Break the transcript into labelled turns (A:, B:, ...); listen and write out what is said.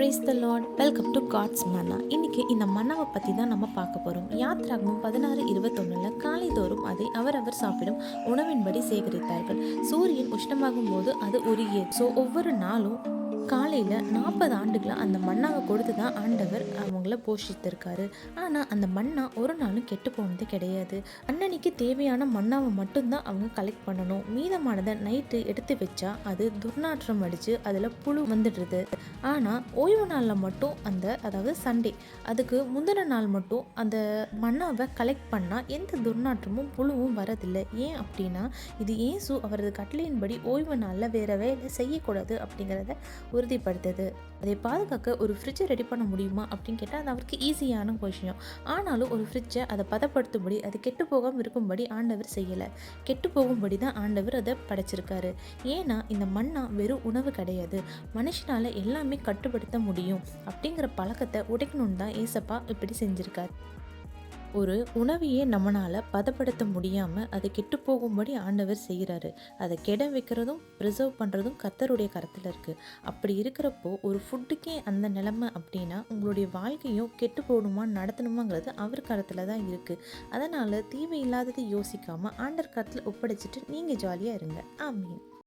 A: Price the Lord. Welcome to God's manna. இன்னைக்கு இந்த மன்னாவை பற்றி தான் நம்ம பார்க்க போகிறோம். யாத்ராகமம் 16:21 காலைதோறும் அதை அவரவர் சாப்பிடும் உணவின்படி சேகரித்தார்கள். சூரியன் உஷ்ணமாகும் போது அது உருகியது. ஸோ ஒவ்வொரு நாளும் காலையில் 40 ஆண்டுகளாக அந்த மன்னாவை கொடுத்து தான் ஆண்டவர் அவங்கள போஷித்திருக்காரு. ஆனால் அந்த மன்னா ஒரு நாளும் கெட்டு போனது கிடையாது. அன்னன்னைக்கு தேவையான மன்னாவை மட்டும்தான் அவங்க கலெக்ட் பண்ணணும். மீதமானதை நைட்டு எடுத்து வச்சா அது துர்நாற்றம் அடித்து அதில் புழு வந்துடுறது. ஆனால் ஓய்வு நாளில் மட்டும் அதாவது சண்டே அதுக்கு முந்தின நாள் மட்டும் அந்த மன்னாவை கலெக்ட் பண்ணால் எந்த துர்நாற்றமும் புழுவும் வரதில்லை. ஏன் அப்படின்னா இது இயேசு அவரது கட்டளையின்படி ஓய்வு நாளில் வேறு வேலை செய்யக்கூடாது அப்படிங்கிறத உறுதிப்படுத்துது. அதை பாதுகாக்க ஒரு ஃப்ரிட்ஜை ரெடி பண்ண முடியுமா அப்படின்னு கேட்டால் அது அவருக்கு ஈஸியான விஷயம். ஆனாலும் ஒரு ஃப்ரிட்ஜை அதை பதப்படுத்தும்படி அது கெட்டு போகாமல் இருக்கும்படி ஆண்டவர் செய்யலை. கெட்டு போகும்படி தான் ஆண்டவர் அதை படைச்சிருக்காரு. ஏன்னா இந்த மன்னா வெறும் உணவு கிடையாது, மனுஷனால் எல்லாமே கட்டுப்படுத்த முடியும் அப்படிங்கிற பழக்கத்தை உடைக்கணும்னு தான் ஏசப்பா இப்படி செஞ்சுருக்காரு. ஒரு உணவையே நம்மளால் பதப்படுத்த முடியாமல் அதை கெட்டு போகும்படி ஆண்டவர் செய்கிறாரு. அதை கெட வைக்கிறதும் ப்ரிசர்வ் பண்ணுறதும் கர்த்தருடைய கரத்தில் இருக்குது. அப்படி இருக்கிறப்போ ஒரு ஃபுட்டுக்கே அந்த நிலைமை அப்படின்னா உங்களுடைய வாழ்க்கையும் கெட்டு போகணுமா நடத்தணுமாங்கிறது அவர் கரத்தில் தான் இருக்குது. அதனால் தீமை இல்லாததை யோசிக்காமல் ஆண்டவர் கரத்தில் ஒப்படைச்சிட்டு நீங்கள் ஜாலியாக இருங்க. ஆமீன்.